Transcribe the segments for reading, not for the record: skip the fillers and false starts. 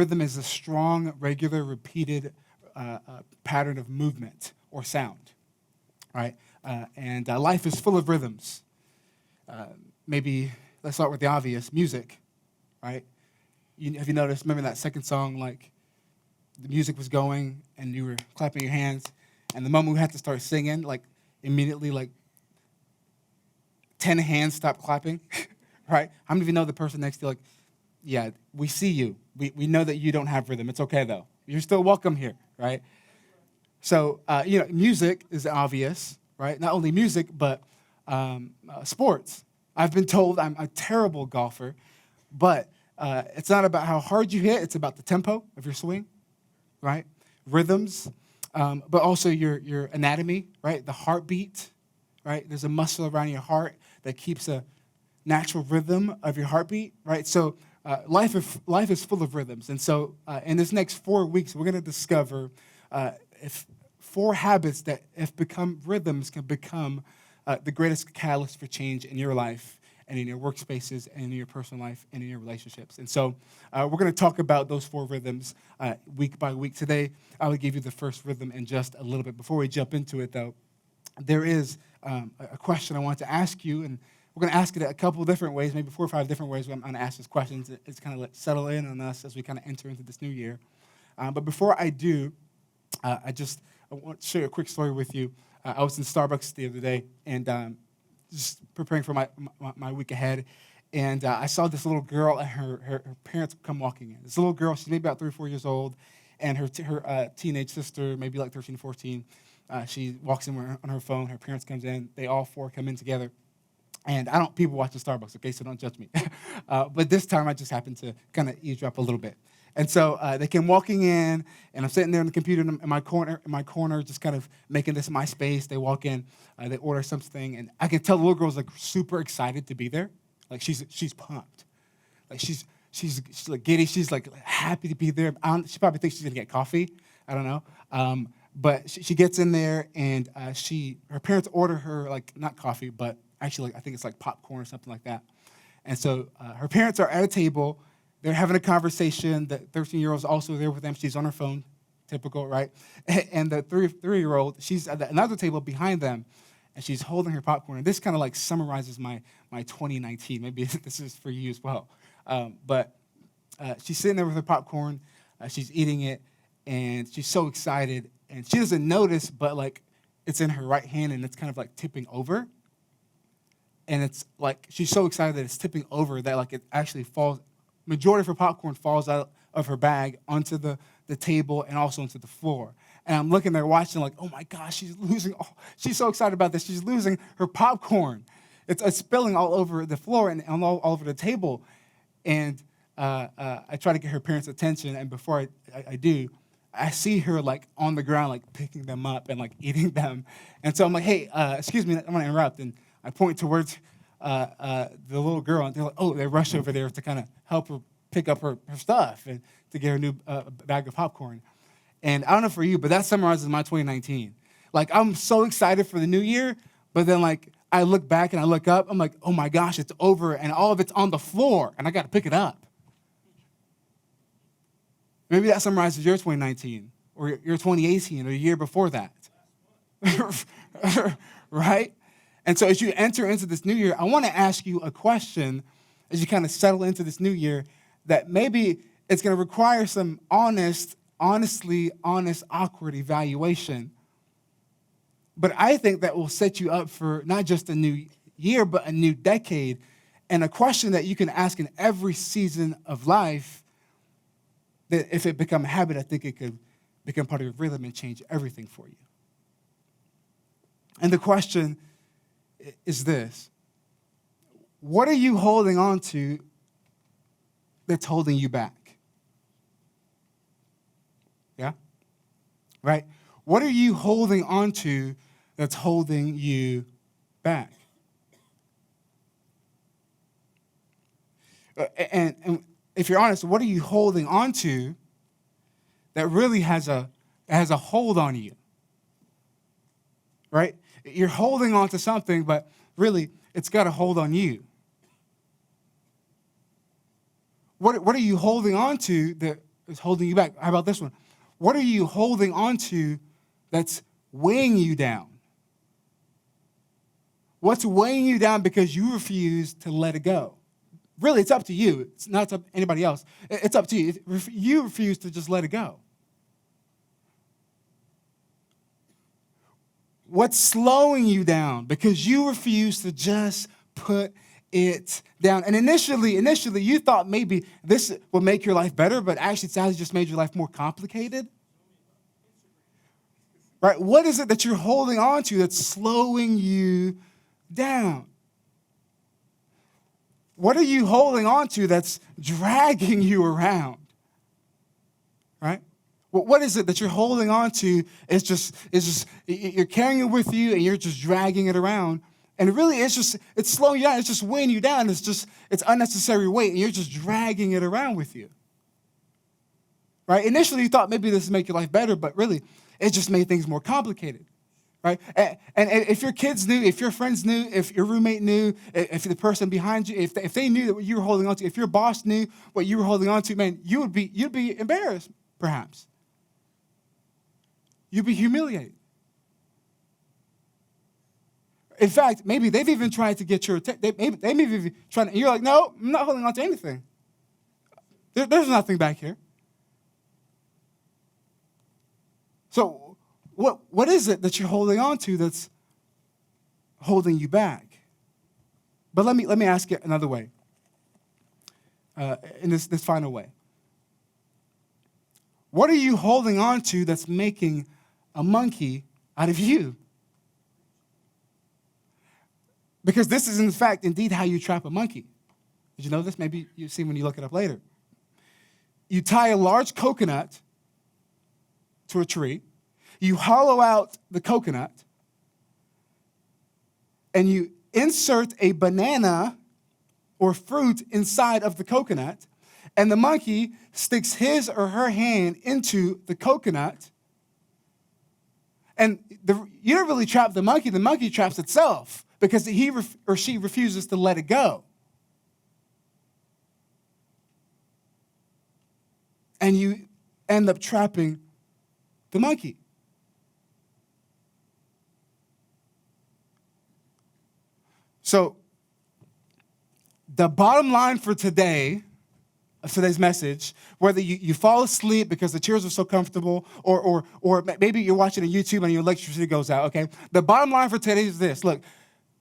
rhythm is a strong, regular, repeated pattern of movement or sound, right? And life is full of rhythms. Maybe let's start with the obvious, music, right? Have you noticed, remember that second song, like the music was going and you were clapping your hands, and the moment we had to start singing, like immediately, like 10 hands stopped clapping, right? How many of you know the person next to you, like, yeah, we see you. We know that you don't have rhythm. It's okay, though. You're still welcome here, right? So, music is obvious, right? Not only music, but sports. I've been told I'm a terrible golfer, but it's not about how hard you hit. It's about the tempo of your swing, right? Rhythms, but also your anatomy, right? The heartbeat, right? There's a muscle around your heart that keeps a natural rhythm of your heartbeat, right? So life is full of rhythms. And so in this next 4 weeks, we're going to discover if 4 habits that, if become rhythms, can become the greatest catalyst for change in your life and in your workspaces and in your personal life and in your relationships. And so we're going to talk about those 4 rhythms week by week. Today, I will give you the first rhythm in just a little bit. Before we jump into it, though, there is a question I want to ask you, and we're going to ask it a couple of different ways, maybe 4 or 5 different ways. I'm going to ask this question. It's kind of let settle in on us as we kind of enter into this new year. But before I do, I want to share a quick story with you. I was in Starbucks the other day, and just preparing for my week ahead, and I saw this little girl and her parents come walking in. This little girl, she's maybe about 3 or 4 years old, and her teenage sister, maybe like 13, 14, she walks in on her phone. Her parents comes in. They all 4 come in together. And I don't people watch the Starbucks, okay, so don't judge me. But this time I just happened to kind of eavesdrop a little bit. And so they came walking in, and I'm sitting there on the computer in my corner, just kind of making this my space. They walk in, they order something, and I can tell the little girl's like super excited to be there. Like she's pumped. Like she's like giddy. She's like happy to be there. She probably thinks she's gonna get coffee. I don't know. But she gets in there, and her parents order her like not coffee, but actually like, I think it's like popcorn or something like that. And so her parents are at a table. They're having a conversation. The 13-year-old's also there with them. She's on her phone, typical, right? And the 3-year-old, she's at another table behind them, and she's holding her popcorn. And this kind of like summarizes my 2019. Maybe this is for you as well. But she's sitting there with her popcorn. She's eating it, and she's so excited. And she doesn't notice, but like it's in her right hand, and it's kind of like tipping over. And it's like she's so excited that it's tipping over that like it actually falls. Majority of her popcorn falls out of her bag onto the table and also onto the floor. And I'm looking there watching like, oh my gosh, she's losing. She's so excited about this. She's losing her popcorn. It's spilling all over the floor and all over the table. And I try to get her parents' attention. And before I do, I see her like on the ground, like picking them up and like eating them. And so I'm like, hey, excuse me, I'm going to interrupt. And I point towards the little girl, and they're like, they rush over there to kind of help her pick up her stuff and to get her new bag of popcorn. And I don't know for you, but that summarizes my 2019. Like, I'm so excited for the new year, but then, like, I look back and I look up, I'm like, oh my gosh, it's over, and all of it's on the floor, and I got to pick it up. Maybe that summarizes your 2019 or your 2018 or the year before that. Right? And so as you enter into this new year, I want to ask you a question as you kind of settle into this new year that maybe it's going to require some honest, awkward evaluation. But I think that will set you up for not just a new year, but a new decade, and a question that you can ask in every season of life that if it become a habit, I think it could become part of your rhythm and change everything for you. And the question is this: what are you holding on to that's holding you back? Yeah? Right? What are you holding on to that's holding you back? And if you're honest, what are you holding on to that really has a hold on you? Right? You're holding on to something, but really, it's got a hold on you. What are you holding on to that is holding you back? How about this one? What are you holding on to that's weighing you down? What's weighing you down because you refuse to let it go? Really, it's up to you. It's not up to anybody else. It's up to you. You refuse to just let it go. What's slowing you down because you refuse to just put it down? And initially, you thought maybe this would make your life better, but actually it's actually just made your life more complicated. Right? What is it that you're holding on to that's slowing you down? What are you holding on to that's dragging you around? Right? What is it that you're holding on to? It's just you're carrying it with you and you're just dragging it around. And really it's slowing you down. It's just weighing you down. It's unnecessary weight and you're just dragging it around with you. Right? Initially you thought maybe this would make your life better, but really it just made things more complicated. Right? And if your kids knew, if your friends knew, if your roommate knew, if the person behind you, if they knew that what you were holding on to, if your boss knew what you were holding on to, man, you'd be embarrassed, perhaps. You'd be humiliated. In fact, maybe they've even tried to get your attention. They may be trying to, and you're like, no, I'm not holding on to anything. There's nothing back here. So what is it that you're holding on to that's holding you back? But let me ask it another way, in this final way. What are you holding on to that's making a monkey out of you? Because this is, in fact, indeed how you trap a monkey. Did you know this? Maybe you've seen when you look it up later. You tie a large coconut to a tree. You hollow out the coconut. And you insert a banana or fruit inside of the coconut. And the monkey sticks his or her hand into the coconut. And you don't really trap the monkey traps itself because he or she refuses to let it go. And you end up trapping the monkey. So, the bottom line for today, of today's message, whether you fall asleep because the chairs are so comfortable, or maybe you're watching on YouTube and your electricity goes out, okay? The bottom line for today is this. Look,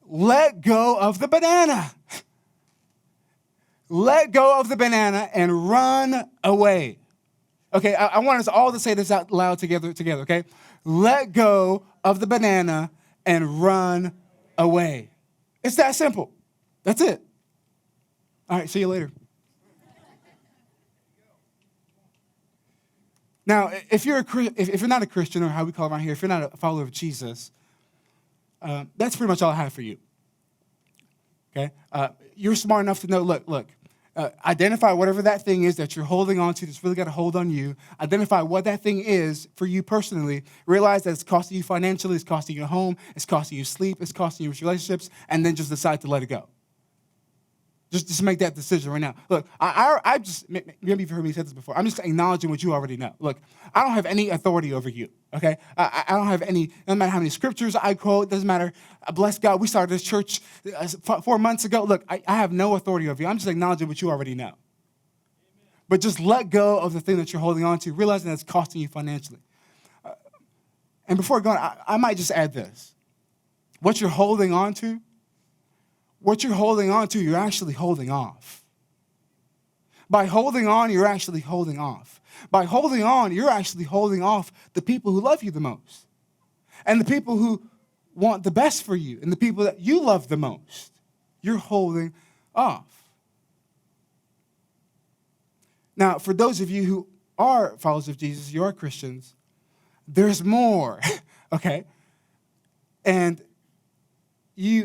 let go of the banana. Let go of the banana and run away. Okay, I want us all to say this out loud together, okay? Let go of the banana and run away. It's that simple. That's it. All right, see you later. Now, if you're not a Christian, or how we call it around here, if you're not a follower of Jesus, that's pretty much all I have for you. Okay? You're smart enough to know, look, identify whatever that thing is that you're holding on to that's really got a hold on you. Identify what that thing is for you personally. Realize that it's costing you financially, it's costing you home, it's costing you sleep, it's costing you relationships, and then just decide to let it go. Just make that decision right now. Look, I just, maybe you've heard me say this before. I'm just acknowledging what you already know. Look, I don't have any authority over you, okay? I don't have any, no matter how many scriptures I quote, doesn't matter. Bless God, we started this church 4 months ago. Look, I have no authority over you. I'm just acknowledging what you already know. Amen. But just let go of the thing that you're holding on to, realizing that it's costing you financially. And before going, I might just add this. What you're holding on to, you're actually holding off. By holding on, you're actually holding off. By holding on, you're actually holding off the people who love you the most. And the people who want the best for you. And the people that you love the most. You're holding off. Now, for those of you who are followers of Jesus, you are Christians, there's more, okay? And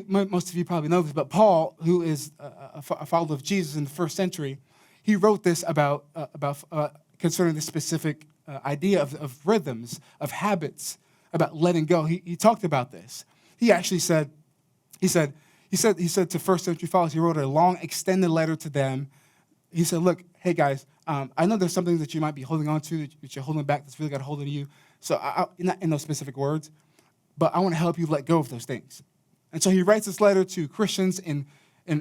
most of you probably know this, but Paul, who is a follower of Jesus in the first century, he wrote this about concerning the specific idea of rhythms, of habits, about letting go. He talked about this. He actually said to first century followers, he wrote a long extended letter to them. He said, look, hey guys, I know there's something that you might be holding on to, that you're holding back that's really got a hold of you. So not in those specific words, but I want to help you let go of those things. And so he writes this letter to Christians in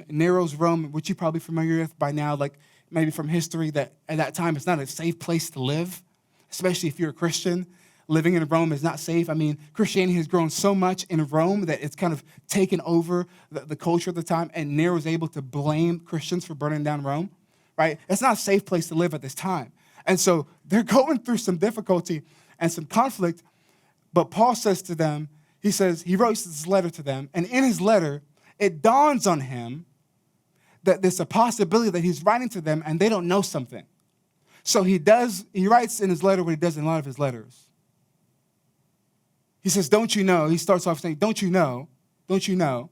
Nero's Rome, which you're probably familiar with by now, like maybe from history, that at that time it's not a safe place to live, especially if you're a Christian. Living in Rome is not safe. I mean, Christianity has grown so much in Rome that it's kind of taken over the culture of the time, and Nero is able to blame Christians for burning down Rome, right? It's not a safe place to live at this time. And so they're going through some difficulty and some conflict, but Paul says to them, he writes this letter to them, and in his letter, it dawns on him that there's a possibility that he's writing to them and they don't know something. So he writes in his letter what he does in a lot of his letters. He says, don't you know? He starts off saying, don't you know? Don't you know?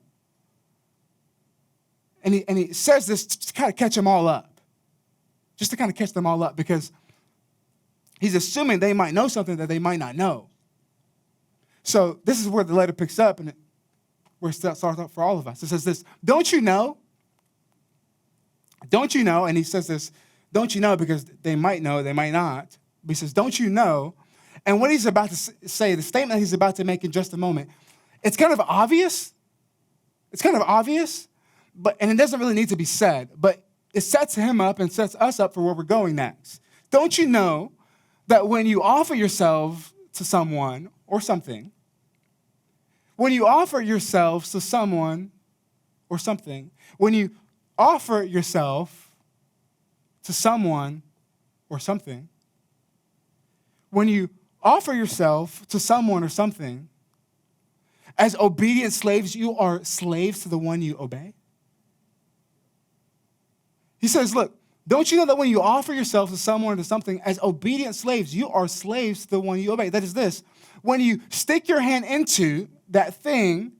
And he says this to kind of catch them all up. Just to kind of catch them all up, because he's assuming they might know something that they might not know. So this is where the letter picks up, and where it starts off for all of us. It says this, don't you know? Don't you know? And he says this, don't you know, because they might know, they might not. But he says, don't you know? And what he's about to say, the statement he's about to make in just a moment, it's kind of obvious. It's kind of obvious, and it doesn't really need to be said, but it sets him up and sets us up for where we're going next. Don't you know that when you offer yourself to someone or something, when you offer yourselves to someone or something, when you offer yourself to someone or something, when you offer yourself to someone or something, as obedient slaves, you are slaves to the one you obey? He says, look, don't you know that when you offer yourself to someone or to something, as obedient slaves, you are slaves to the one you obey? That is this, when you stick your hand into that thing,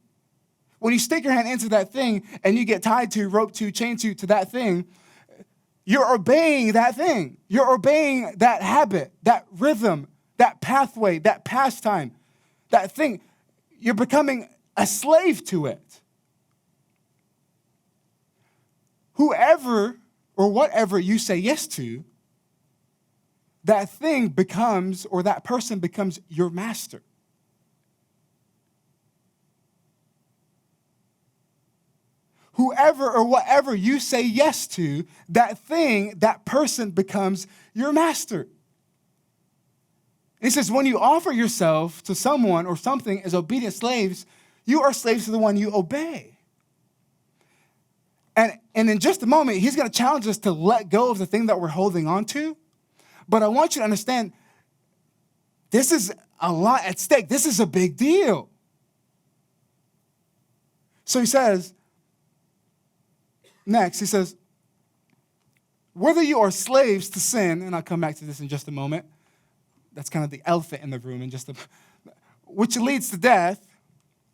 and you get tied to, roped to, chained to that thing, you're obeying that thing. You're obeying that habit, that rhythm, that pathway, that pastime, that thing. You're becoming a slave to it. Whoever or whatever you say yes to, that thing becomes, or that person becomes your master. Whoever or whatever you say yes to, that thing, that person becomes your master. He says, when you offer yourself to someone or something as obedient slaves, you are slaves to the one you obey. And in just a moment, he's going to challenge us to let go of the thing that we're holding on to. But I want you to understand, this is a lot at stake. This is a big deal. So he says, next, he says, whether you are slaves to sin, and I'll come back to this in just a moment. That's kind of the elephant in the room, which leads to death,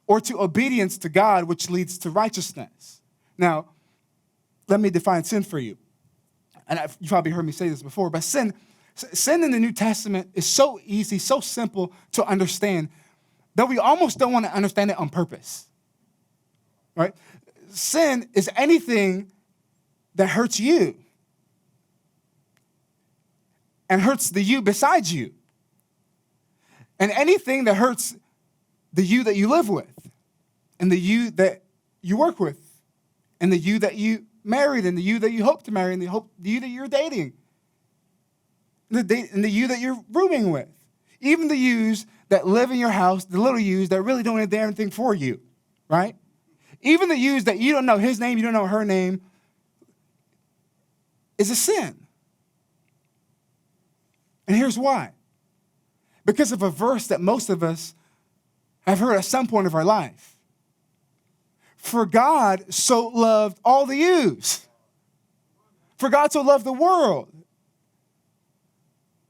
or to obedience to God, which leads to righteousness. Now, let me define sin for you. And you've probably heard me say this before, but sin in the New Testament is so easy, so simple to understand that we almost don't want to understand it on purpose, right? Sin is anything that hurts you and hurts the you beside you, and anything that hurts the you that you live with, and the you that you work with, and the you that you married, and the you that you hope to marry, and the you that you're dating, and the you that you're rooming with, even the yous that live in your house, the little yous that really don't do anything for you, right? Even the yous that you don't know his name, you don't know her name, is a sin. And here's why. Because of a verse that most of us have heard at some point of our life. For God so loved all the yous. For God so loved the world.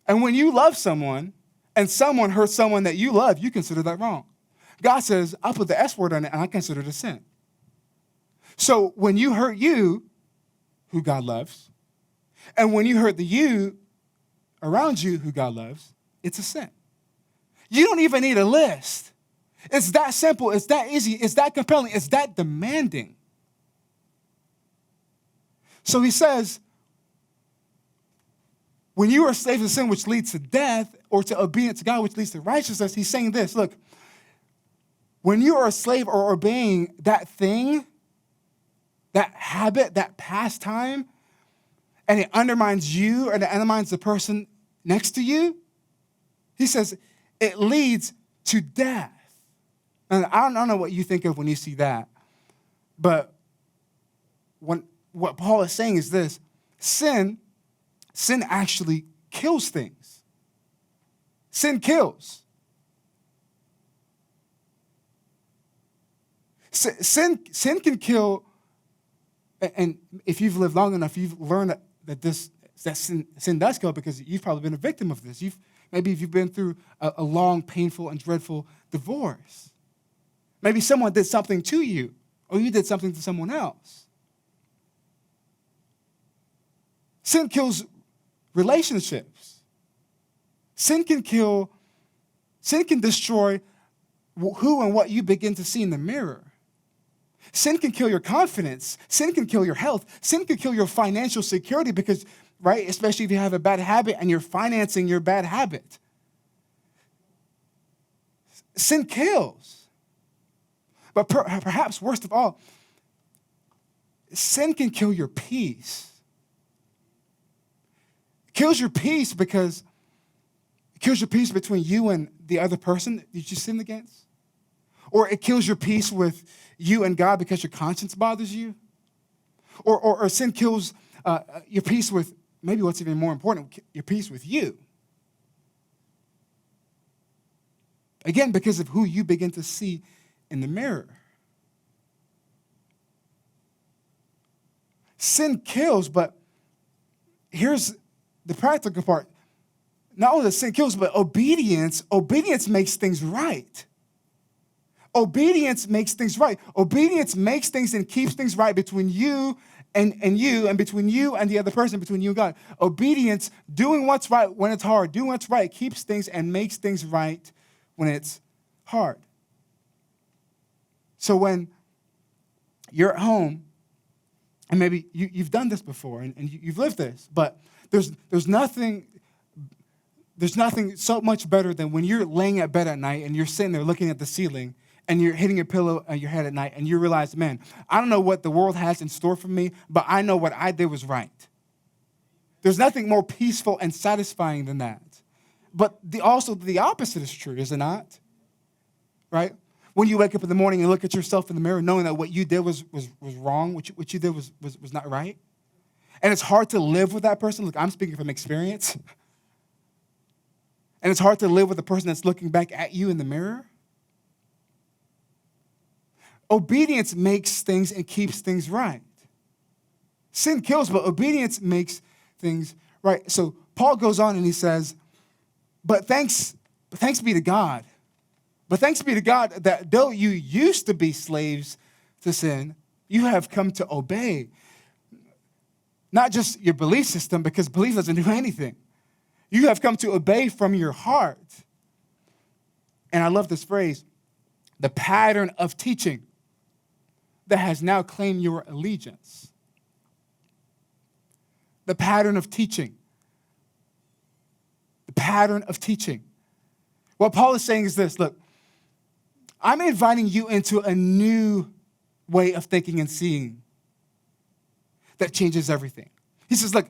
And when you love someone and someone hurts someone that you love, you consider that wrong. God says, I'll put the S word on it and I consider it a sin. So when you hurt you, who God loves, and when you hurt the you around you who God loves, it's a sin. You don't even need a list. It's that simple, it's that easy, it's that compelling, it's that demanding. So he says, when you are slaves to sin, which leads to death, or to obedience to God, which leads to righteousness, he's saying this, look, when you are a slave or obeying that thing, that habit, that pastime, and it undermines you and it undermines the person next to you, he says it leads to death. And I don't know what you think of when you see that, but what Paul is saying is this: sin actually kills things. Sin kills. Sin can kill, and if you've lived long enough, you've learned that sin does kill, because you've probably been a victim of this. Maybe you've been through a long, painful, and dreadful divorce. Maybe someone did something to you, or you did something to someone else. Sin kills relationships. Sin can destroy who and what you begin to see in the mirror. Sin can kill your confidence. Sin can kill your health. Sin can kill your financial security because, right, especially if you have a bad habit and you're financing your bad habit. Sin kills. But perhaps worst of all, sin can kill your peace. It kills your peace because it kills your peace between you and the other person that you sinned against. Or it kills your peace with you and God because your conscience bothers you. Or sin kills your peace with, maybe what's even more important, your peace with you. Again, because of who you begin to see in the mirror. Sin kills, but here's the practical part. Not only does sin kills, but obedience makes things right. Obedience makes things right. Obedience makes things and keeps things right between you and you, and between you and the other person, between you and God. Obedience, doing what's right when it's hard, doing what's right, keeps things and makes things right when it's hard. So when you're at home, and maybe you've done this before and you've lived this, but there's nothing so much better than when you're laying at bed at night and you're sitting there looking at the ceiling and you're hitting your pillow on your head at night and you realize, man, I don't know what the world has in store for me, but I know what I did was right. There's nothing more peaceful and satisfying than that. But also the opposite is true, is it not? Right? When you wake up in the morning and look at yourself in the mirror, knowing that what you did was wrong, what you did was not right. And it's hard to live with that person. Look, I'm speaking from experience. And it's hard to live with a person that's looking back at you in the mirror. Obedience makes things and keeps things right. Sin kills, but obedience makes things right. So Paul goes on and he says, but thanks be to God. But thanks be to God that though you used to be slaves to sin, you have come to obey. Not just your belief system, because belief doesn't do anything. You have come to obey from your heart. And I love this phrase, the pattern of teaching that has now claimed your allegiance. The pattern of teaching. The pattern of teaching. What Paul is saying is this, look, I'm inviting you into a new way of thinking and seeing that changes everything. He says, look,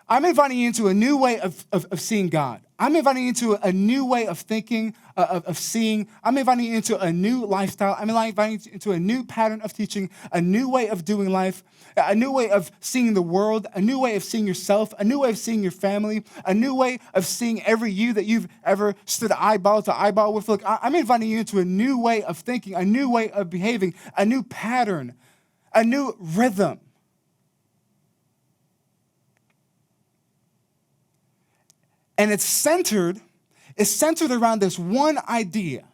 I'm inviting you into a new way of seeing God. I'm inviting you into a new way of thinking, of seeing. I'm inviting you into a new lifestyle. I'm inviting you into a new pattern of teaching, a new way of doing life, a new way of seeing the world, a new way of seeing yourself, a new way of seeing your family, a new way of seeing every you that you've ever stood eyeball to eyeball with. Look, I'm inviting you into a new way of thinking, a new way of behaving, a new pattern, a new rhythm. And it's centered around this one idea.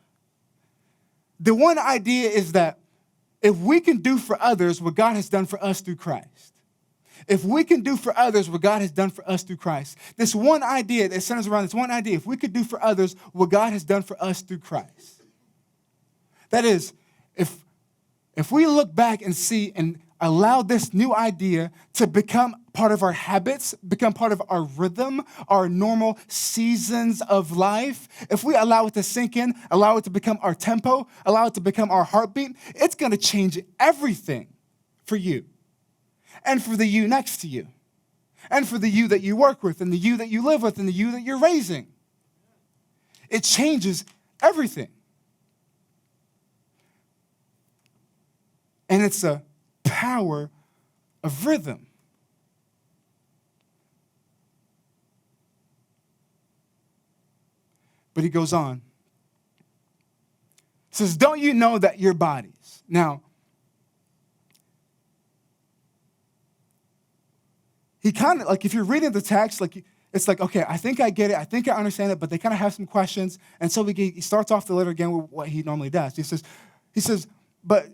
The one idea is that if we can do for others what God has done for us through Christ, if we can do for others what God has done for us through Christ, this one idea that centers around this one idea, if we could do for others what God has done for us through Christ. That is, if we look back and see and allow this new idea to become part of our habits, become part of our rhythm, our normal seasons of life, if we allow it to sink in, allow it to become our tempo, allow it to become our heartbeat, it's going to change everything for you and for the you next to you and for the you that you work with and the you that you live with and the you that you're raising. It changes everything. And it's a power of rhythm. But he goes on. He says, don't you know that your bodies? Now, he kind of, like, if you're reading the text, like, it's like, okay, I think I get it. I think I understand it, but they kind of have some questions. And so he starts off the letter again with what he normally does. He says, but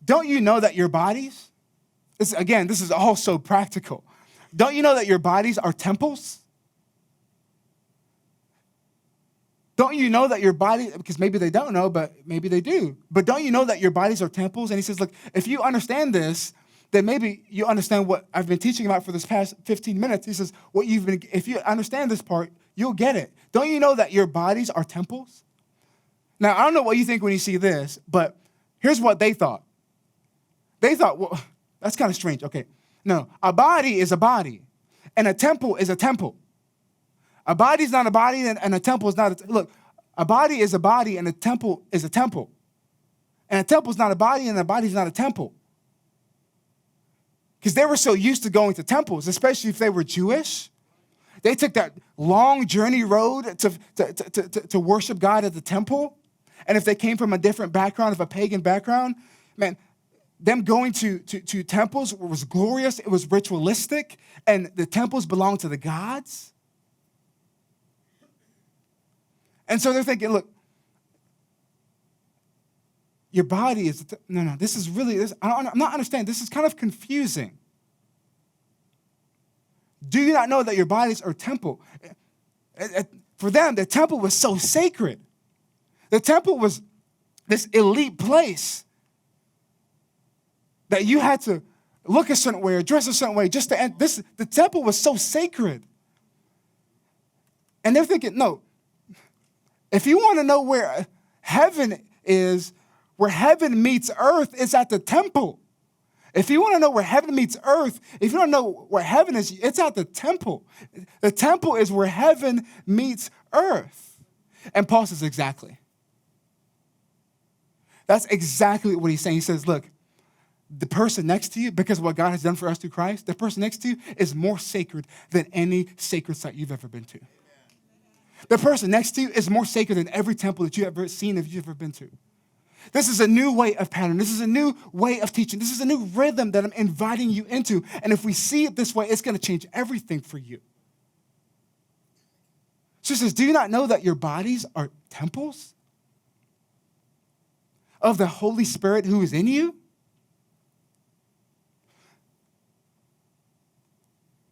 don't you know that your bodies, this is all so practical. Don't you know that your bodies are temples? Don't you know that your body, because maybe they don't know, but maybe they do. But don't you know that your bodies are temples? And he says, look, if you understand this, then maybe you understand what I've been teaching about for this past 15 minutes. He says, if you understand this part, you'll get it. Don't you know that your bodies are temples? Now, I don't know what you think when you see this, but here's what they thought. They thought, well, that's kind of strange. Okay, no, a body is a body, and a temple is a temple. A body is not a body, and a temple is not look, a body is a body, and a temple is a temple. And a temple is not a body, and a body is not a temple. Because they were so used to going to temples, especially if they were Jewish. They took that long journey road to worship God at the temple. And if they came from a different background, of a pagan background, man, them going to temples was glorious. It was ritualistic. And the temples belonged to the gods. And so they're thinking, look, your body is, no, this is really, I'm not understanding. This is kind of confusing. Do you not know that your bodies are temple? For them, the temple was so sacred. The temple was this elite place that you had to look a certain way or dress a certain way just to enter. The temple was so sacred. And they're thinking, no, if you want to know where heaven is, where heaven meets earth, is at the temple. If you want to know where heaven meets earth, if you don't know where heaven is, it's at the temple. The temple is where heaven meets earth. And Paul says, exactly. That's exactly what he's saying. He says, look, the person next to you, because of what God has done for us through Christ, the person next to you is more sacred than any sacred site you've ever been to. The person next to you is more sacred than every temple that you've ever seen, if you've ever been to. This is a new way of pattern. This is a new way of teaching. This is a new rhythm that I'm inviting you into. And if we see it this way, it's going to change everything for you. So he says, do you not know that your bodies are temples of the Holy Spirit who is in you?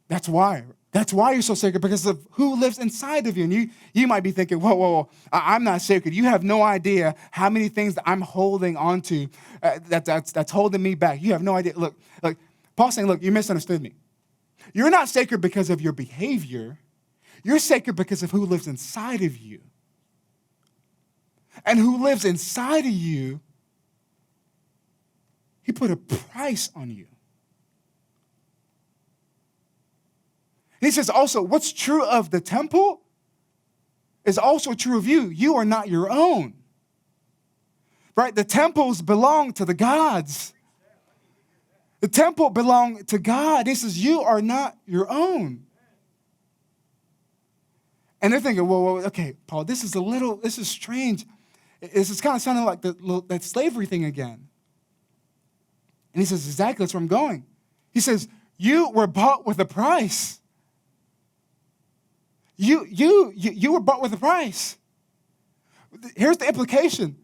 That's why. That's why you're so sacred, because of who lives inside of you. And you might be thinking, whoa, I'm not sacred. You have no idea how many things that I'm holding on to that's holding me back. You have no idea. Look, Paul's saying, look, you misunderstood me. You're not sacred because of your behavior. You're sacred because of who lives inside of you. And who lives inside of you, he put a price on you. He says also, what's true of the temple is also true of you. You are not your own. Right? The temples belong to the gods. The temple belongs to God. He says, you are not your own. And they're thinking, well, okay, Paul, this is strange. This is kind of sounding like that slavery thing again. And he says, exactly, that's where I'm going. He says, you were bought with a price. You were bought with a price. Here's the implication.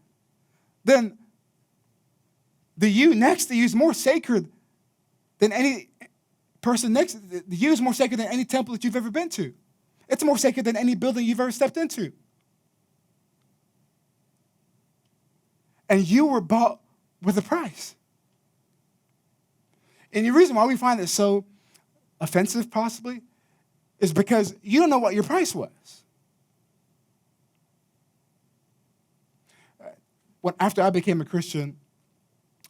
Then the you next to you is more sacred than any person next. The you is more sacred than any temple that you've ever been to. It's more sacred than any building you've ever stepped into. And you were bought with a price. And the reason why we find it so offensive possibly is because you don't know what your price was. After I became a Christian,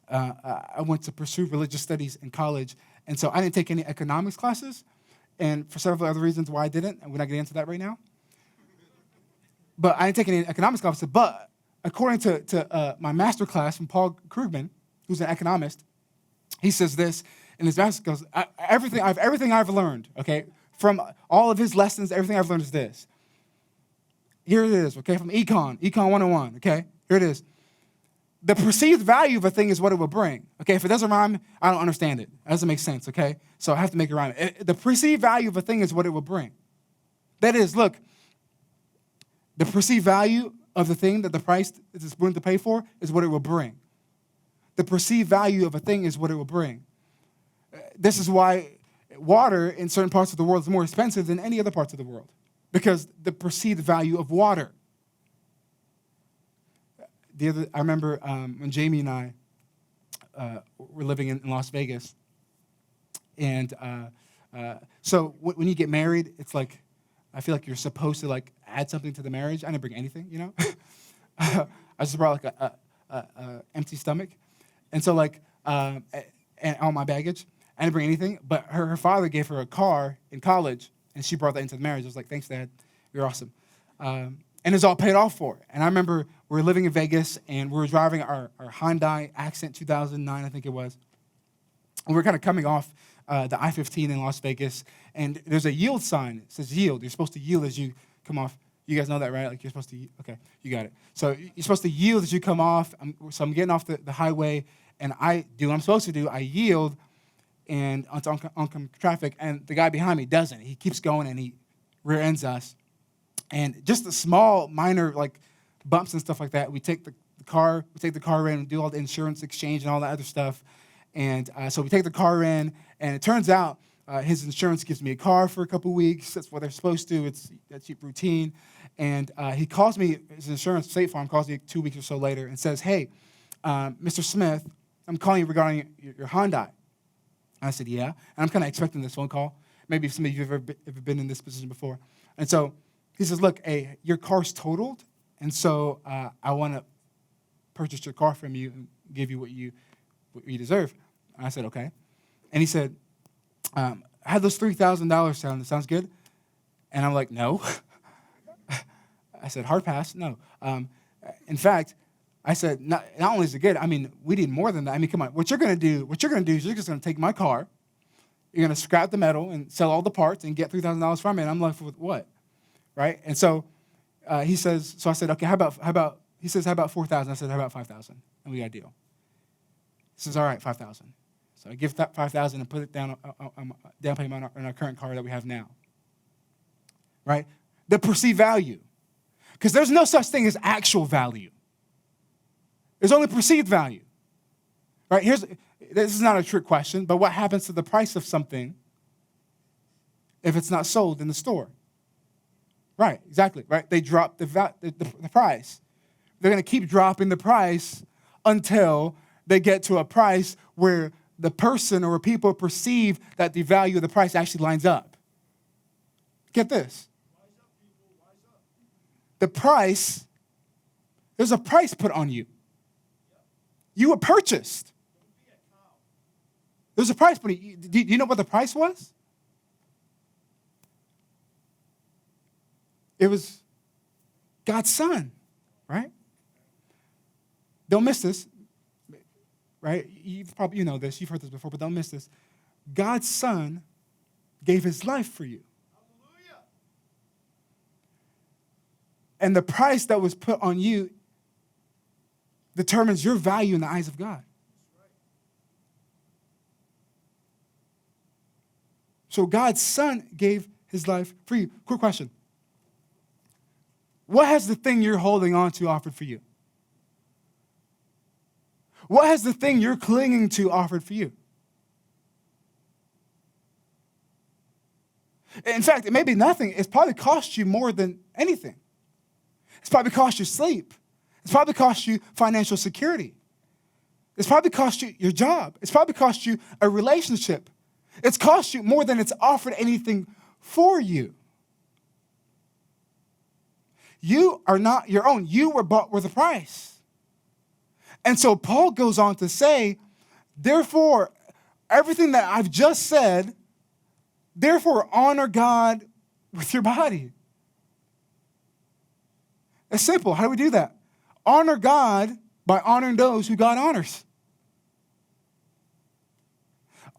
I went to pursue religious studies in college, and so I didn't take any economics classes, and for several other reasons why I didn't, and we're not getting into that right now. But I didn't take any economics classes, but according to my master class from Paul Krugman, who's an economist, he says this in his master class, everything I've learned, okay, from all of his lessons, everything I've learned is this. Here it is, okay, from Econ 101, okay, here it is. The perceived value of a thing is what it will bring. Okay, if it doesn't rhyme, I don't understand it. It doesn't make sense, okay? So I have to make it rhyme. The perceived value of a thing is what it will bring. That is, look, the perceived value of the thing that the price is willing to pay for is what it will bring. The perceived value of a thing is what it will bring. This is why water in certain parts of the world is more expensive than any other parts of the world, because the perceived value of water. I remember when Jamie and I were living in Las Vegas, and so when you get married, it's like I feel like you're supposed to like add something to the marriage. I didn't bring anything, you know. I just brought like a empty stomach, and so like and all my baggage. I didn't bring anything, but her father gave her a car in college, and she brought that into the marriage. I was like, thanks, Dad, you're awesome. And it's all paid off for. And I remember we were living in Vegas, and we were driving our Hyundai Accent 2009, I think it was. And we were kind of coming off the I-15 in Las Vegas, and there's a yield sign. It says yield. You're supposed to yield as you come off. You guys know that, right? Like you're supposed to, okay, you got it. So you're supposed to yield as you come off. So I'm getting off the highway, and I do what I'm supposed to do. I yield and onto oncoming traffic, and the guy behind me doesn't. He keeps going, and he rear ends us. And just the small, minor, like, bumps and stuff like that, we take the car in and do all the insurance exchange and all that other stuff. And so we take the car in, and it turns out his insurance gives me a car for a couple weeks. That's what they're supposed to. It's routine. And he calls me, his insurance, State Farm, calls me 2 weeks or so later and says, hey, Mr. Smith, I'm calling you regarding your Hyundai. And I said, yeah. And I'm kind of expecting this phone call. Maybe some of you have ever been in this position before. And so he says, look, hey, your car's totaled, and so I want to purchase your car from you and give you what you deserve. And I said, okay. And he said, how does $3,000 sound? That sounds good? And I'm like, no. I said, hard pass, no. In fact, I said, not only is it good, I mean, we need more than that. I mean, come on. What you're going to do is you're just going to take my car, you're going to scrap the metal and sell all the parts and get $3,000 from it, and I'm left with what? Right? And so he says, so I said, okay, how about, he says, how about 4,000? I said, how about 5,000? And we got a deal. He says, all right, 5,000. So I give that 5,000 and put it down payment on our current car that we have now. Right? The perceived value. Because there's no such thing as actual value. There's only perceived value. Right? This is not a trick question, but what happens to the price of something if it's not sold in the store? Right, exactly, right? They drop the price. They're going to keep dropping the price until they get to a price where the person or people perceive that the value of the price actually lines up. Get this. Wise up, people, wise up. The price, there's a price put on you. You were purchased. Don't be a cow. There's a price put on you. Do you know what the price was? It was God's Son, right? Don't miss this, right? You know this. You've heard this before, but don't miss this. God's Son gave his life for you. Hallelujah. And the price that was put on you determines your value in the eyes of God. So God's Son gave his life for you. Quick question. What has the thing you're holding on to offered for you? What has the thing you're clinging to offered for you? In fact, it may be nothing. It's probably cost you more than anything. It's probably cost you sleep. It's probably cost you financial security. It's probably cost you your job. It's probably cost you a relationship. It's cost you more than it's offered anything for you. You are not your own. You were bought with a price. And so Paul goes on to say, therefore, everything that I've just said, therefore honor God with your body. It's simple. How do we do that? Honor God by honoring those who God honors.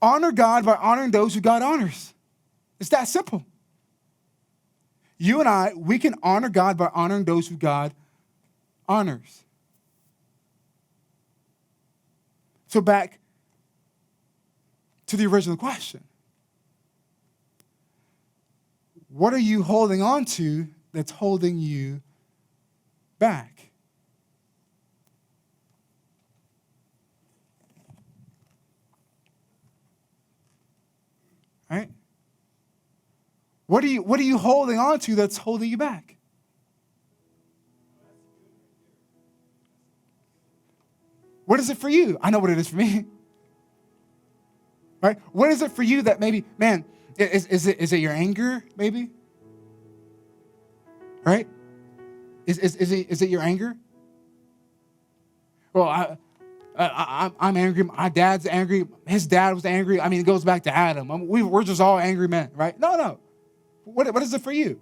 Honor God by honoring those who God honors. It's that simple. You and I, we can honor God by honoring those who God honors. So back to the original question. What are you holding on to that's holding you back? Right? What are you holding on to that's holding you back? What is it for you? I know what it is for me. Right? What is it for you that maybe, man, is it your anger, maybe? Right? Is it your anger? Well, I'm angry. My dad's angry. His dad was angry. I mean, it goes back to Adam. We're just all angry men, right? No. What is it for you?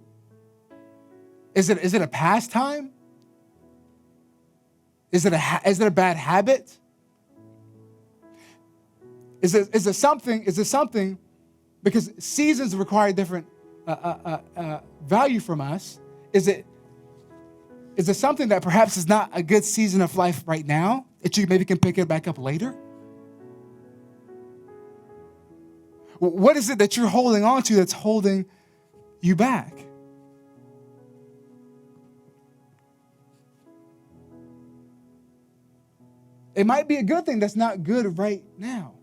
Is it a pastime? Is it a bad habit? Is it something? Because seasons require different value from us. Is it something that perhaps is not a good season of life right now that you maybe can pick it back up later? What is it that you're holding on to that's holding you back? It might be a good thing that's not good right now.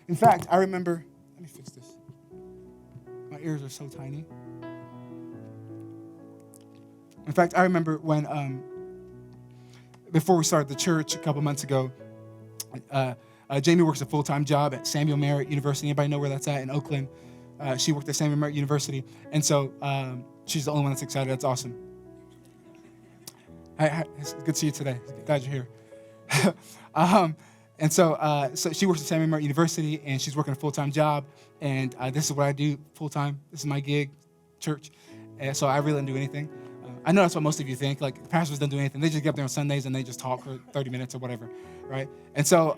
In fact, I remember, let me fix this. My ears are so tiny. In fact, I remember when, before we started the church a couple months ago, Jamie works a full-time job at Samuel Merritt University. Anybody know where that's at? In Oakland. She worked at Samuel Merritt University. And so she's the only one that's excited. That's awesome. Hi, it's good to see you today. Glad you're here. And so she works at Samuel Merritt University, and she's working a full-time job. And this is what I do full-time. This is my gig, church. And so I really don't do anything. I know that's what most of you think. Like, pastors don't do anything. They just get up there on Sundays, and they just talk for 30 minutes or whatever, right? And so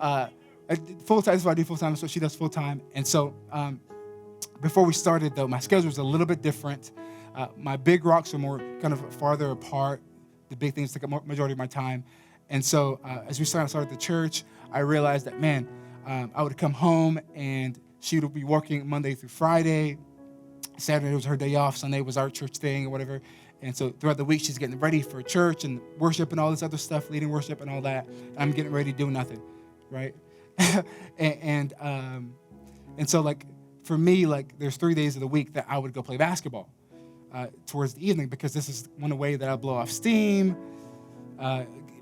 full-time, this is what I do full-time. That's what she does full-time. And so before we started, though, my schedule was a little bit different. My big rocks are more kind of farther apart. The big things take up majority of my time. And so as we started the church, I realized that, man, I would come home, and she would be working Monday through Friday. Saturday was her day off. Sunday was our church thing or whatever. And so throughout the week, she's getting ready for church and worship and all this other stuff, leading worship and all that. And I'm getting ready doing nothing, right? and so, like, for me, like, there's 3 days of the week that I would go play basketball towards the evening, because this is one way that I blow off steam,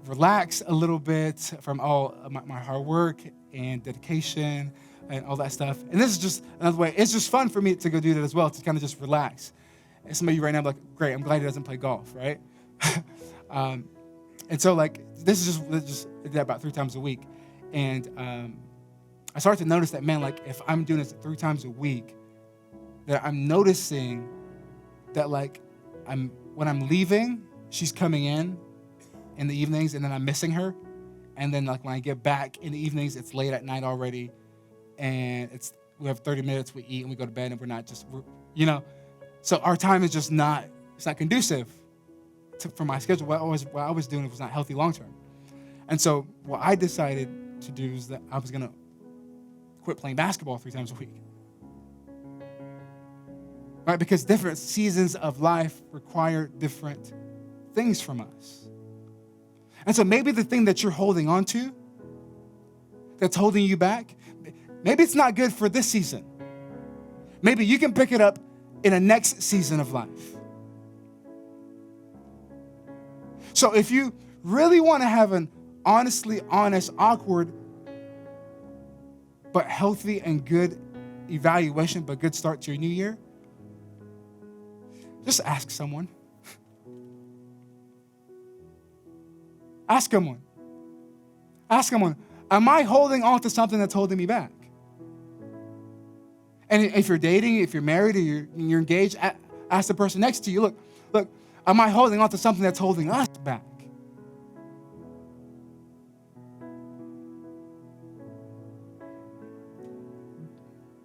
relax a little bit from all of my hard work and dedication and all that stuff. And this is just another way. It's just fun for me to go do that as well, to kind of just relax. And some of you right now are like, great, I'm glad he doesn't play golf, right? And so, like, this is just I did that about 3 times a week. And I started to notice that, man, like, if I'm doing this 3 times a week, that I'm noticing that, like, when I'm leaving, she's coming in the evenings, and then I'm missing her. And then, like, when I get back in the evenings, it's late at night already, and we have 30 minutes, we eat, and we go to bed, and we're so our time is just not conducive for my schedule. What I was doing was not healthy long term. And so what I decided to do is that I was going to quit playing basketball 3 times a week. Right? Because different seasons of life require different things from us. And so maybe the thing that you're holding on to that's holding you back, maybe it's not good for this season. Maybe you can pick it up in a next season of life. So if you really want to have an honestly honest, awkward but healthy and good evaluation, but good start to your new year, just ask someone. Ask someone. Ask someone, am I holding on to something that's holding me back? And if you're dating, if you're married, or you're engaged, ask the person next to you, look, am I holding on to something that's holding us back?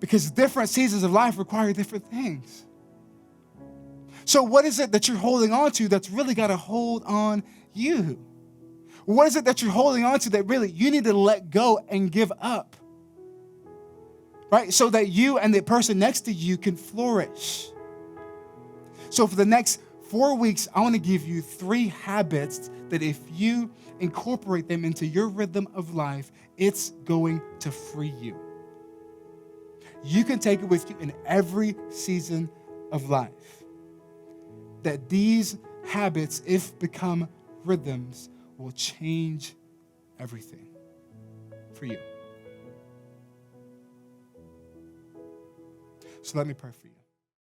Because different seasons of life require different things. So what is it that you're holding on to that's really got to hold on you? What is it that you're holding on to that really you need to let go and give up? Right? So that you and the person next to you can flourish. So for the next 4 weeks, I want to give you 3 habits that if you incorporate them into your rhythm of life, it's going to free you. You can take it with you in every season of life. That these habits, if become rhythms, will change everything for you. So let me pray for you.